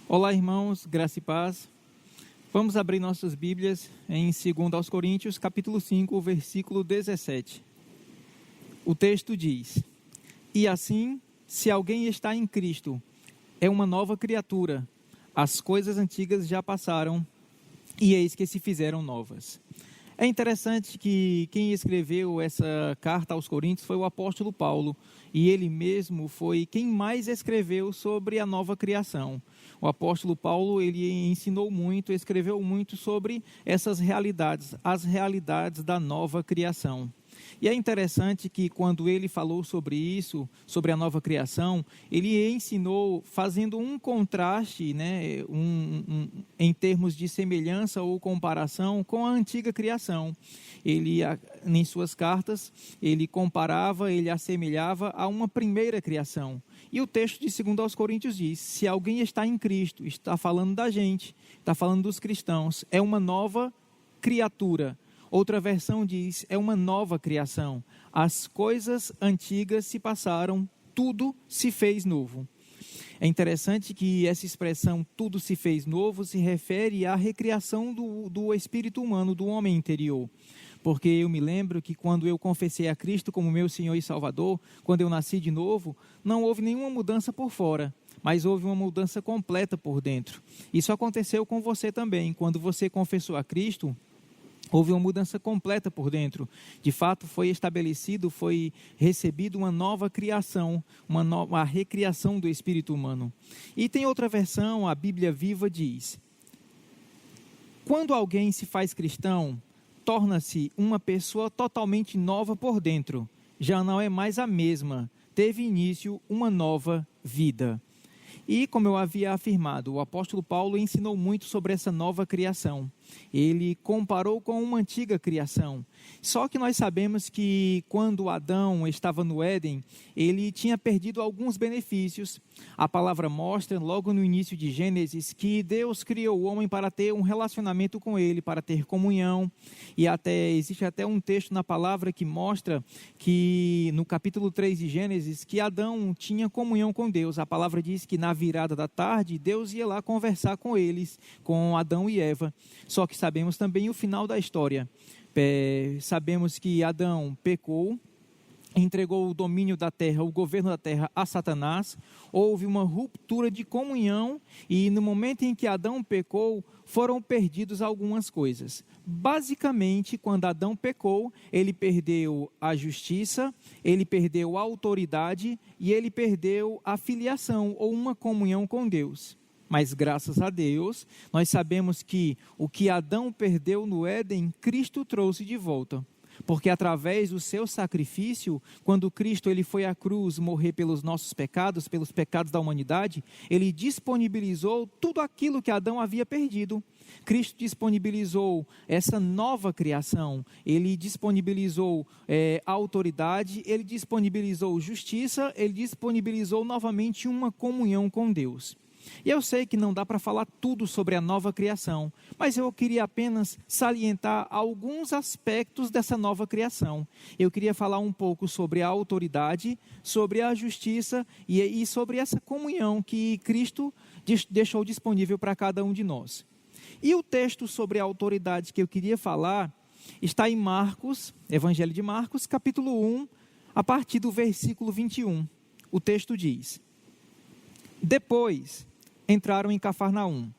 Olá, irmãos, graça e paz. Vamos abrir nossas Bíblias em 2 Coríntios, capítulo 5, versículo 17. O texto diz: E assim, se alguém está em Cristo, é uma nova criatura. As coisas antigas já passaram, e eis que se fizeram novas. É interessante que quem escreveu essa carta aos Coríntios foi o apóstolo Paulo, e ele mesmo foi quem mais escreveu sobre a nova criação. O apóstolo Paulo, ele ensinou muito, escreveu muito sobre essas realidades, as realidades da nova criação. E é interessante que quando ele falou sobre isso, sobre a nova criação, ele ensinou fazendo um contraste, em termos de semelhança ou comparação com a antiga criação. Ele, em suas cartas, ele comparava, ele assemelhava a uma primeira criação. E o texto de 2 Coríntios diz: se alguém está em Cristo, está falando da gente, está falando dos cristãos, é uma nova criatura. Outra versão diz, é uma nova criação. As coisas antigas se passaram, tudo se fez novo. É interessante que essa expressão, tudo se fez novo, se refere à recriação do espírito humano, do homem interior. Porque eu me lembro que quando eu confessei a Cristo como meu Senhor e Salvador, quando eu nasci de novo, não houve nenhuma mudança por fora, mas houve uma mudança completa por dentro. Isso aconteceu com você também. Quando você confessou a Cristo, houve uma mudança completa por dentro. De fato, foi estabelecido, foi recebido uma nova criação, uma recriação do espírito humano. E tem outra versão, a Bíblia Viva diz: quando alguém se faz cristão, torna-se uma pessoa totalmente nova por dentro. Já não é mais a mesma. Teve início uma nova vida. E, como eu havia afirmado, o apóstolo Paulo ensinou muito sobre essa nova criação. Ele comparou com uma antiga criação. Só que nós sabemos que quando Adão estava no Éden, ele tinha perdido alguns benefícios. A palavra mostra, logo no início de Gênesis, que Deus criou o homem para ter um relacionamento com ele, para ter comunhão. E existe até um texto na palavra que mostra que, no capítulo 3 de Gênesis, que Adão tinha comunhão com Deus. A palavra diz que na virada da tarde, Deus ia lá conversar com eles, com Adão e Eva. Só que sabemos também o final da história. Sabemos que Adão pecou, entregou o domínio da terra, o governo da terra a Satanás. Houve uma ruptura de comunhão e no momento em que Adão pecou, foram perdidas algumas coisas. Basicamente, quando Adão pecou, ele perdeu a justiça, ele perdeu a autoridade e ele perdeu a filiação ou uma comunhão com Deus. Mas graças a Deus, nós sabemos que o que Adão perdeu no Éden, Cristo trouxe de volta. Porque através do seu sacrifício, quando Cristo ele foi à cruz morrer pelos nossos pecados, pelos pecados da humanidade, ele disponibilizou tudo aquilo que Adão havia perdido. Cristo disponibilizou essa nova criação, ele disponibilizou a autoridade, ele disponibilizou justiça, ele disponibilizou novamente uma comunhão com Deus. E eu sei que não dá para falar tudo sobre a nova criação, mas eu queria apenas salientar alguns aspectos dessa nova criação. Eu queria falar um pouco sobre a autoridade, sobre a justiça e sobre essa comunhão que Cristo deixou disponível para cada um de nós. E o texto sobre a autoridade que eu queria falar está em Marcos, Evangelho de Marcos, capítulo 1, a partir do versículo 21. O texto diz: Depois entraram em Cafarnaum,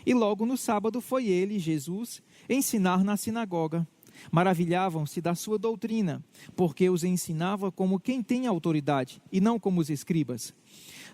e logo no sábado foi ele, Jesus, ensinar na sinagoga. Maravilhavam-se da sua doutrina, porque os ensinava como quem tem autoridade, e não como os escribas.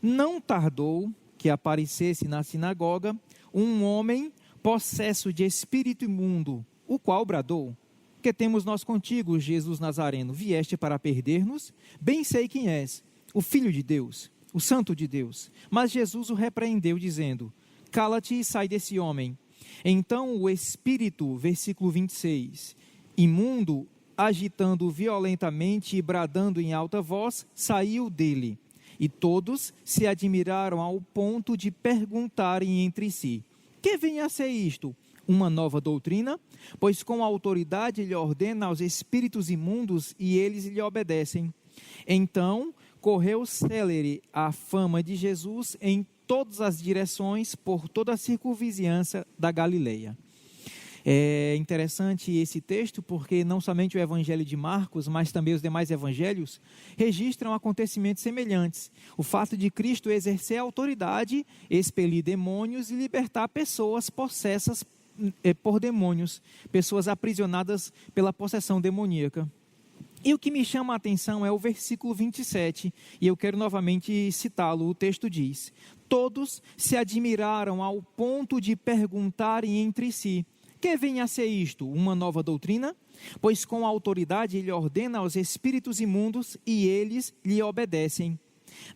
Não tardou que aparecesse na sinagoga um homem possesso de espírito imundo, o qual bradou: Que temos nós contigo, Jesus Nazareno? Vieste para perder-nos? Bem sei quem és, o Filho de Deus, o Santo de Deus. Mas Jesus o repreendeu, dizendo: Cala-te e sai desse homem. Então o espírito, versículo 26, imundo, agitando violentamente e bradando em alta voz, saiu dele. E todos se admiraram ao ponto de perguntarem entre si: Que vem a ser isto? Uma nova doutrina? Pois com autoridade ele ordena aos espíritos imundos e eles lhe obedecem. Então correu célere a fama de Jesus em todas as direções, por toda a circunvizinhança da Galileia. É interessante esse texto porque não somente o evangelho de Marcos, mas também os demais evangelhos registram acontecimentos semelhantes. O fato de Cristo exercer autoridade, expelir demônios e libertar pessoas possessas por demônios, pessoas aprisionadas pela possessão demoníaca. E o que me chama a atenção é o versículo 27, e eu quero novamente citá-lo. O texto diz: todos se admiraram ao ponto de perguntarem entre si: que vem a ser isto? Uma nova doutrina? Pois com autoridade ele ordena aos espíritos imundos e eles lhe obedecem.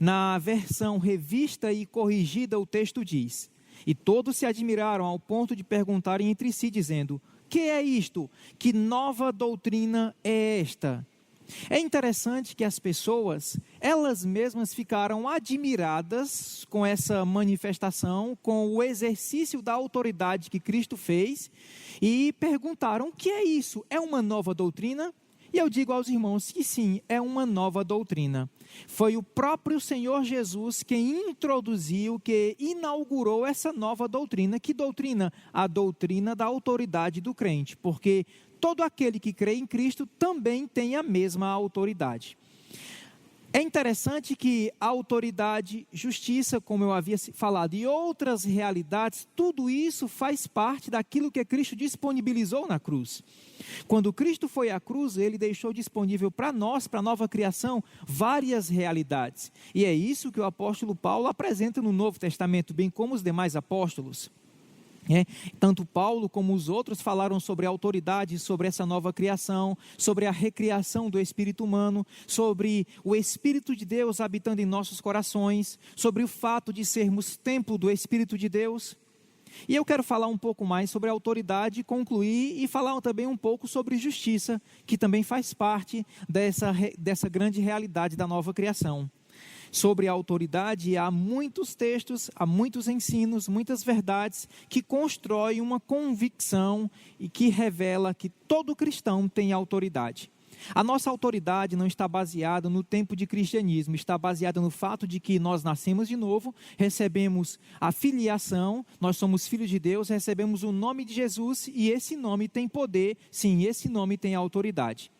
Na versão revista e corrigida, o texto diz: e todos se admiraram ao ponto de perguntarem entre si, dizendo: que é isto? Que nova doutrina é esta? É interessante que as pessoas, elas mesmas ficaram admiradas com essa manifestação, com o exercício da autoridade que Cristo fez, e perguntaram: o que é isso? É uma nova doutrina? E eu digo aos irmãos que sim, é uma nova doutrina. Foi o próprio Senhor Jesus quem introduziu, que inaugurou essa nova doutrina. Que doutrina? A doutrina da autoridade do crente, porque todo aquele que crê em Cristo também tem a mesma autoridade. É interessante que a autoridade, justiça, como eu havia falado, e outras realidades, tudo isso faz parte daquilo que Cristo disponibilizou na cruz. Quando Cristo foi à cruz, ele deixou disponível para nós, para a nova criação, várias realidades. E é isso que o apóstolo Paulo apresenta no Novo Testamento, bem como os demais apóstolos. Tanto Paulo como os outros falaram sobre a autoridade, sobre essa nova criação, sobre a recriação do espírito humano, sobre o Espírito de Deus habitando em nossos corações, sobre o fato de sermos templo do Espírito de Deus. E eu quero falar um pouco mais sobre a autoridade, concluir e falar também um pouco sobre justiça, que também faz parte dessa grande realidade da nova criação. Sobre a autoridade, há muitos textos, há muitos ensinos, muitas verdades que constroem uma convicção e que revela que todo cristão tem autoridade. A nossa autoridade não está baseada no tempo de cristianismo, está baseada no fato de que nós nascemos de novo, recebemos a filiação, nós somos filhos de Deus, recebemos o nome de Jesus e esse nome tem poder, sim, esse nome tem autoridade.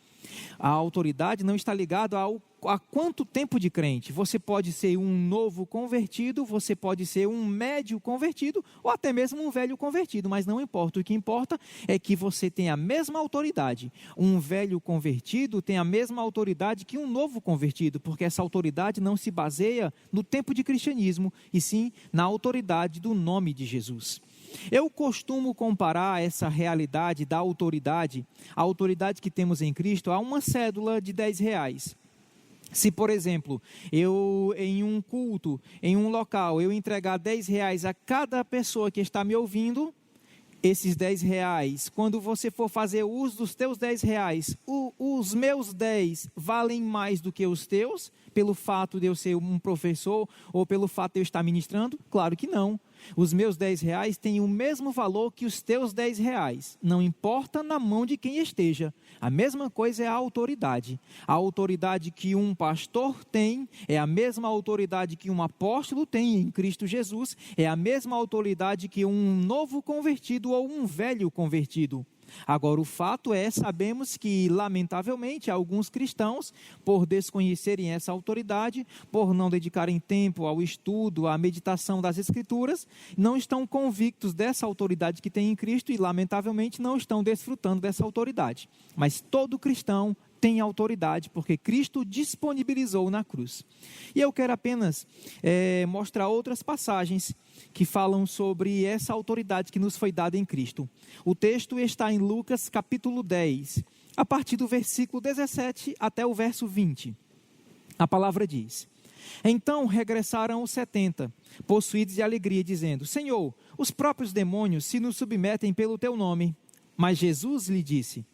A autoridade não está ligada a quanto tempo de crente. Você pode ser um novo convertido, você pode ser um médio convertido ou até mesmo um velho convertido, mas não importa. O que importa é que você tem a mesma autoridade. Um velho convertido tem a mesma autoridade que um novo convertido, porque essa autoridade não se baseia no tempo de cristianismo, e sim na autoridade do nome de Jesus. Eu costumo comparar essa realidade da autoridade, a autoridade que temos em Cristo, a uma cédula de R$10. Se, por exemplo, eu em um culto, em um local, eu entregar R$10 a cada pessoa que está me ouvindo, esses R$10, quando você for fazer uso dos teus R$10, os meus 10 valem mais do que os teus, pelo fato de eu ser um professor ou pelo fato de eu estar ministrando? Claro que não. Os meus R$10 têm o mesmo valor que os teus R$10, não importa na mão de quem esteja. A mesma coisa é a autoridade. A autoridade que um pastor tem é a mesma autoridade que um apóstolo tem em Cristo Jesus, é a mesma autoridade que um novo convertido ou um velho convertido. Agora, o fato é, sabemos que, lamentavelmente, alguns cristãos, por desconhecerem essa autoridade, por não dedicarem tempo ao estudo, à meditação das Escrituras, não estão convictos dessa autoridade que tem em Cristo e, lamentavelmente, não estão desfrutando dessa autoridade. Mas todo cristão tem autoridade, porque Cristo disponibilizou na cruz. E eu quero apenas mostrar outras passagens que falam sobre essa autoridade que nos foi dada em Cristo. O texto está em Lucas capítulo 10, a partir do versículo 17 até o verso 20. A palavra diz: então regressaram os 70, possuídos de alegria, dizendo: Senhor, os próprios demônios se nos submetem pelo teu nome. Mas Jesus lhe disse: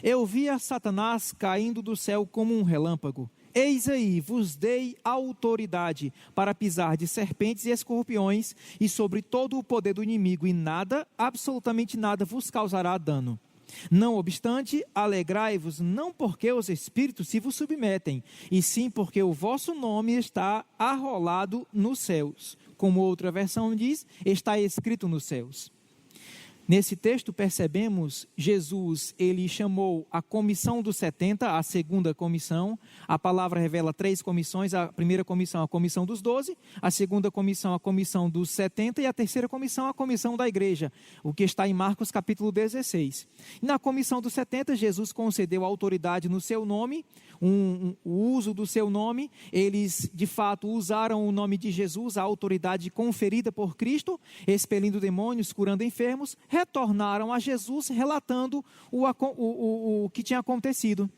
eu vi a Satanás caindo do céu como um relâmpago. Eis aí, vos dei autoridade para pisar de serpentes e escorpiões e sobre todo o poder do inimigo, e nada, absolutamente nada, vos causará dano. Não obstante, alegrai-vos não porque os espíritos se vos submetem, e sim porque o vosso nome está arrolado nos céus. Como outra versão diz, está escrito nos céus. Nesse texto percebemos, Jesus, ele chamou a comissão dos 70, a segunda comissão. A palavra revela 3 comissões: a primeira comissão, a comissão dos 12, a segunda comissão, a comissão dos 70, e a terceira comissão, a comissão da igreja, o que está em Marcos capítulo 16. Na comissão dos 70, Jesus concedeu autoridade no seu nome, o uso do seu nome. Eles de fato usaram o nome de Jesus, a autoridade conferida por Cristo, expelindo demônios, curando enfermos, retornaram a Jesus relatando o que tinha acontecido.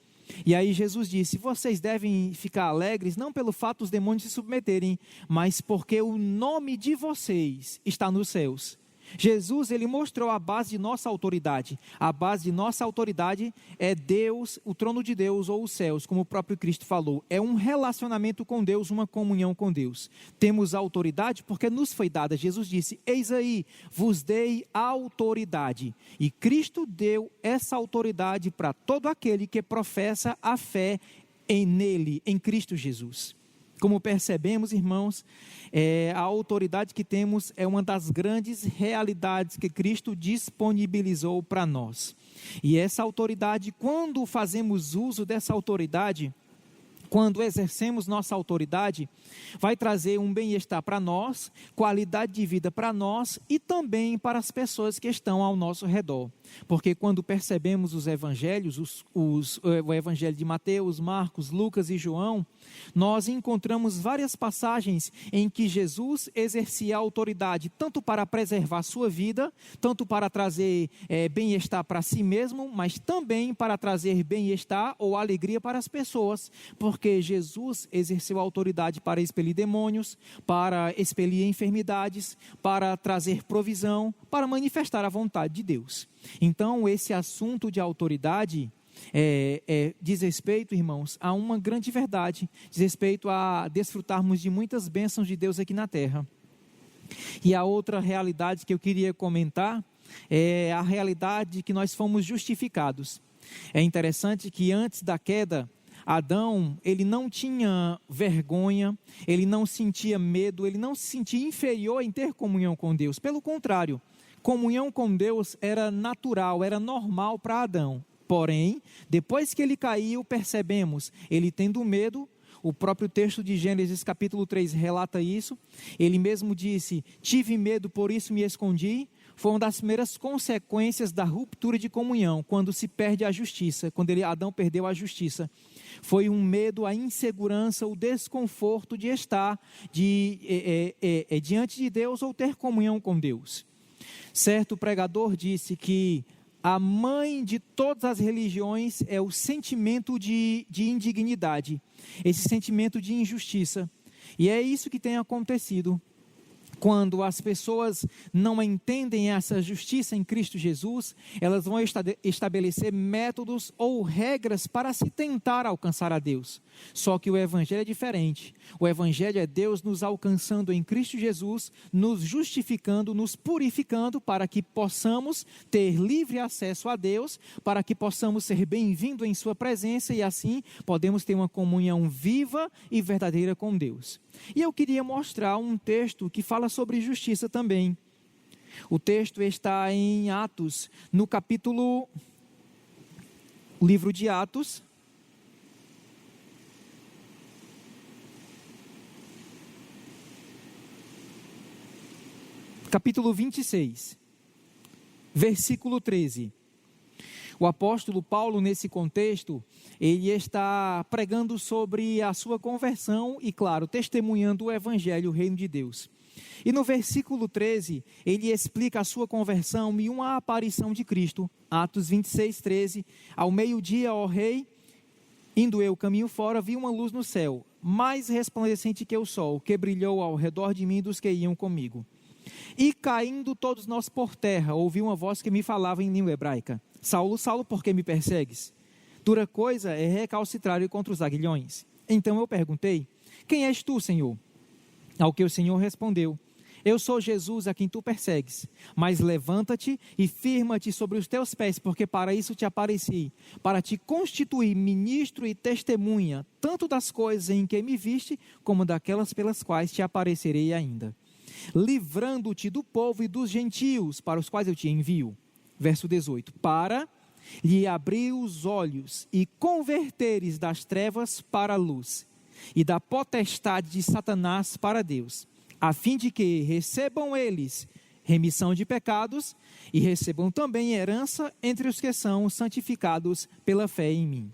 E aí Jesus disse: vocês devem ficar alegres não pelo fato dos demônios se submeterem, mas porque o nome de vocês está nos céus. Jesus, ele mostrou a base de nossa autoridade. A base de nossa autoridade é Deus, o trono de Deus ou os céus, como o próprio Cristo falou. É um relacionamento com Deus, uma comunhão com Deus. Temos autoridade porque nos foi dada. Jesus disse: eis aí, vos dei autoridade. E Cristo deu essa autoridade para todo aquele que professa a fé nele, em Cristo Jesus. Como percebemos, irmãos, a autoridade que temos é uma das grandes realidades que Cristo disponibilizou para nós. E essa autoridade, quando fazemos uso dessa autoridade, quando exercemos nossa autoridade, vai trazer um bem-estar para nós, qualidade de vida para nós e também para as pessoas que estão ao nosso redor. Porque quando percebemos os evangelhos, o evangelho de Mateus, Marcos, Lucas e João, nós encontramos várias passagens em que Jesus exercia a autoridade tanto para preservar a sua vida, tanto para trazer bem-estar para si mesmo, mas também para trazer bem-estar ou alegria para as pessoas, porque Jesus exerceu a autoridade para expelir demônios, para expelir enfermidades, para trazer provisão, para manifestar a vontade de Deus. Então, esse assunto de autoridade diz respeito, irmãos, a uma grande verdade, diz respeito a desfrutarmos de muitas bênçãos de Deus aqui na terra. E a outra realidade que eu queria comentar é a realidade de que nós fomos justificados. É interessante que antes da queda, Adão, ele não tinha vergonha, ele não sentia medo, ele não se sentia inferior em ter comunhão com Deus. Pelo contrário, comunhão com Deus era natural, era normal para Adão. Porém, depois que ele caiu, percebemos, ele tendo medo. O próprio texto de Gênesis capítulo 3 relata isso. Ele mesmo disse: tive medo, por isso me escondi. Foi uma das primeiras consequências da ruptura de comunhão, quando se perde a justiça, quando Adão perdeu a justiça. Foi um medo, a insegurança, o desconforto de estar diante de Deus ou ter comunhão com Deus. Certo pregador disse que a mãe de todas as religiões é o sentimento de indignidade, esse sentimento de injustiça. E é isso que tem acontecido. Quando as pessoas não entendem essa justiça em Cristo Jesus, elas vão estabelecer métodos ou regras para se tentar alcançar a Deus. Só que o Evangelho é diferente. O Evangelho é Deus nos alcançando em Cristo Jesus, nos justificando, nos purificando para que possamos ter livre acesso a Deus, para que possamos ser bem-vindos em sua presença e assim podemos ter uma comunhão viva e verdadeira com Deus. E eu queria mostrar um texto que fala sobre justiça também. O texto está em Atos, no livro de Atos, capítulo 26, versículo 13. O apóstolo Paulo, nesse contexto, ele está pregando sobre a sua conversão e, claro, testemunhando o evangelho, o reino de Deus. E no versículo 13, ele explica a sua conversão e uma aparição de Cristo. Atos 26, 13. Ao meio-dia, ó rei, indo eu caminho fora, vi uma luz no céu, mais resplandecente que o sol, que brilhou ao redor de mim dos que iam comigo. E caindo todos nós por terra, ouvi uma voz que me falava em língua hebraica: Saulo, Saulo, por que me persegues? Dura coisa é recalcitrar contra os aguilhões. Então eu perguntei: quem és tu, Senhor? Ao que o Senhor respondeu: Eu sou Jesus a quem tu persegues, mas levanta-te e firma-te sobre os teus pés, porque para isso te apareci, para te constituir ministro e testemunha, tanto das coisas em que me viste, como daquelas pelas quais te aparecerei ainda, livrando-te do povo e dos gentios, para os quais eu te envio. Verso 18, para lhe abrir os olhos e converteres das trevas para a luz, e da potestade de Satanás para Deus, a fim de que recebam eles remissão de pecados e recebam também herança entre os que são santificados pela fé em mim.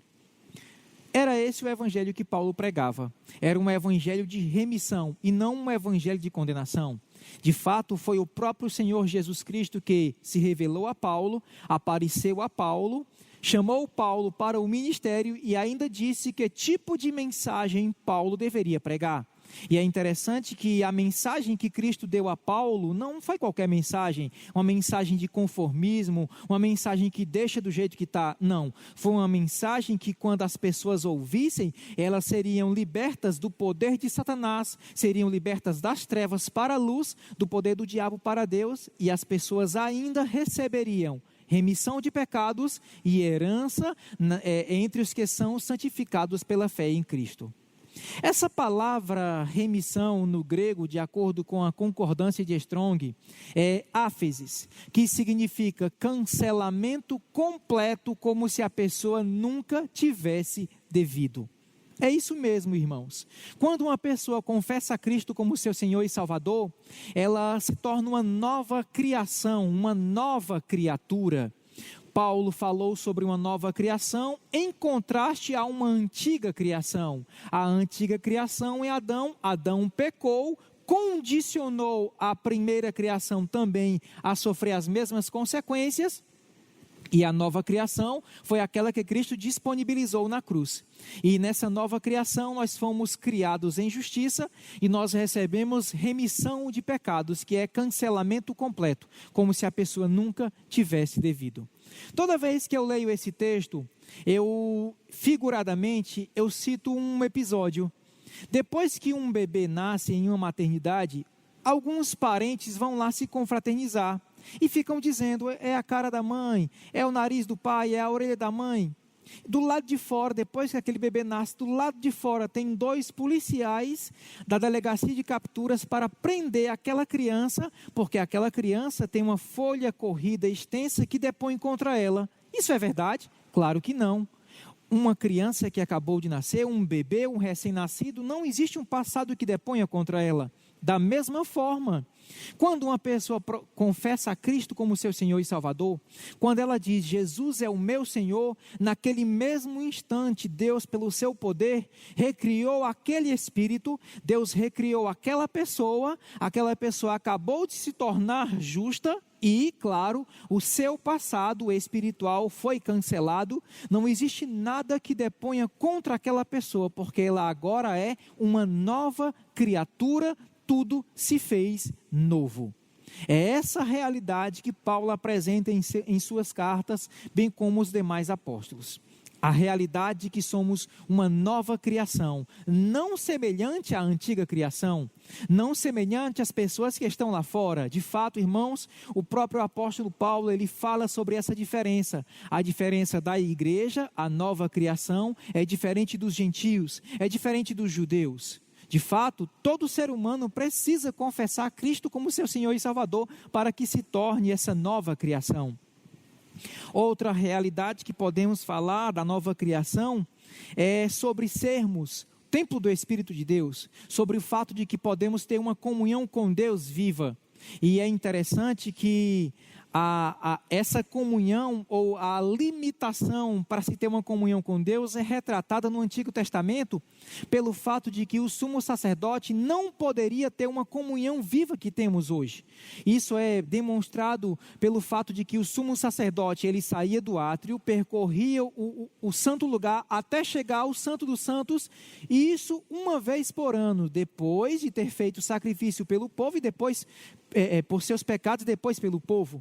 Era esse o evangelho que Paulo pregava. Era um evangelho de remissão e não um evangelho de condenação. De fato, foi o próprio Senhor Jesus Cristo que se revelou a Paulo, apareceu a Paulo, chamou Paulo para o ministério e ainda disse que tipo de mensagem Paulo deveria pregar. E é interessante que a mensagem que Cristo deu a Paulo não foi qualquer mensagem, uma mensagem de conformismo, uma mensagem que deixa do jeito que está, não. Foi uma mensagem que quando as pessoas ouvissem, elas seriam libertas do poder de Satanás, seriam libertas das trevas para a luz, do poder do diabo para Deus, e as pessoas ainda receberiam remissão de pecados e herança entre os que são santificados pela fé em Cristo. Essa palavra remissão no grego, de acordo com a concordância de Strong, é áfesis, que significa cancelamento completo, como se a pessoa nunca tivesse devido. É isso mesmo, irmãos. Quando uma pessoa confessa a Cristo como seu Senhor e Salvador, ela se torna uma nova criação, uma nova criatura. Paulo falou sobre uma nova criação em contraste a uma antiga criação. A antiga criação é Adão. Adão pecou, condicionou a primeira criação também a sofrer as mesmas consequências. E a nova criação foi aquela que Cristo disponibilizou na cruz. E nessa nova criação nós fomos criados em justiça e nós recebemos remissão de pecados, que é cancelamento completo, como se a pessoa nunca tivesse devido. Toda vez que eu leio esse texto, figuradamente, eu cito um episódio. Depois que um bebê nasce em uma maternidade, alguns parentes vão lá se confraternizar. E ficam dizendo, é a cara da mãe, é o nariz do pai, é a orelha da mãe. Do lado de fora, depois que aquele bebê nasce, do lado de fora tem 2 policiais da delegacia de capturas para prender aquela criança, porque aquela criança tem uma folha corrida extensa que depõe contra ela. Isso é verdade? Claro que não. Uma criança que acabou de nascer, um bebê, um recém-nascido, não existe um passado que deponha contra ela. Da mesma forma, quando uma pessoa confessa a Cristo como seu Senhor e Salvador, quando ela diz, Jesus é o meu Senhor, naquele mesmo instante, Deus, pelo seu poder, recriou aquele espírito, Deus recriou aquela pessoa acabou de se tornar justa, e, claro, o seu passado espiritual foi cancelado. Não existe nada que deponha contra aquela pessoa, porque ela agora é uma nova criatura, tudo se fez novo. É essa realidade que Paulo apresenta em suas cartas, bem como os demais apóstolos. A realidade de que somos uma nova criação, não semelhante à antiga criação, não semelhante às pessoas que estão lá fora. De fato, irmãos, o próprio apóstolo Paulo, ele fala sobre essa diferença. A diferença da igreja, a nova criação, é diferente dos gentios, é diferente dos judeus. De fato, todo ser humano precisa confessar a Cristo como seu Senhor e Salvador para que se torne essa nova criação. Outra realidade que podemos falar da nova criação é sobre sermos templo do Espírito de Deus, sobre o fato de que podemos ter uma comunhão com Deus viva. E é interessante que essa comunhão ou a limitação para se ter uma comunhão com Deus é retratada no Antigo Testamento pelo fato de que o sumo sacerdote não poderia ter uma comunhão viva que temos hoje. Isso é demonstrado pelo fato de que o sumo sacerdote, ele saía do átrio, percorria o santo lugar até chegar ao Santo dos Santos, e isso uma vez por ano, depois de ter feito o sacrifício pelo povo e depois por seus pecados, depois pelo povo.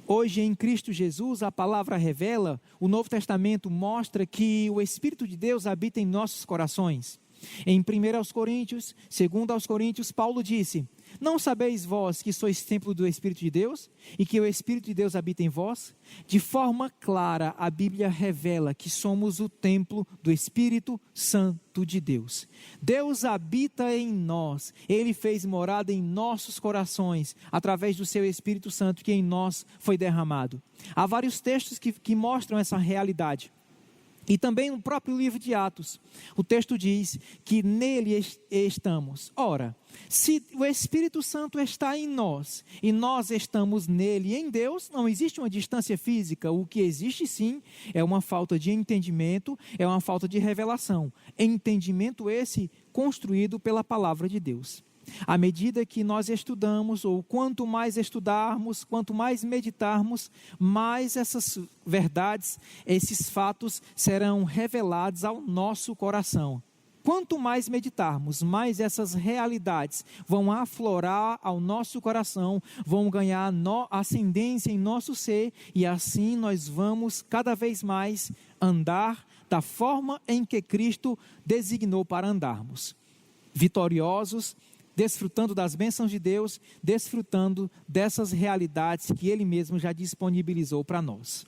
Hoje em Cristo Jesus, a palavra revela, o Novo Testamento mostra que o Espírito de Deus habita em nossos corações. Em 1 aos Coríntios, 2 aos Coríntios, Paulo disse: não sabeis vós que sois templo do Espírito de Deus e que o Espírito de Deus habita em vós? De forma clara, a Bíblia revela que somos o templo do Espírito Santo de Deus. Deus habita em nós, Ele fez morada em nossos corações, através do seu Espírito Santo que em nós foi derramado. Há vários textos que mostram essa realidade. E também no próprio livro de Atos, o texto diz que nele estamos. Ora, se o Espírito Santo está em nós e nós estamos nele e em Deus, não existe uma distância física. O que existe sim é uma falta de entendimento, é uma falta de revelação. Entendimento esse construído pela palavra de Deus. À medida que nós estudamos, ou quanto mais estudarmos, quanto mais meditarmos, mais essas verdades, esses fatos serão revelados ao nosso coração. Quanto mais meditarmos, mais essas realidades vão aflorar ao nosso coração, vão ganhar ascendência em nosso ser, e assim nós vamos cada vez mais andar da forma em que Cristo designou para andarmos. Vitoriosos, desfrutando das bênçãos de Deus, desfrutando dessas realidades que Ele mesmo já disponibilizou para nós.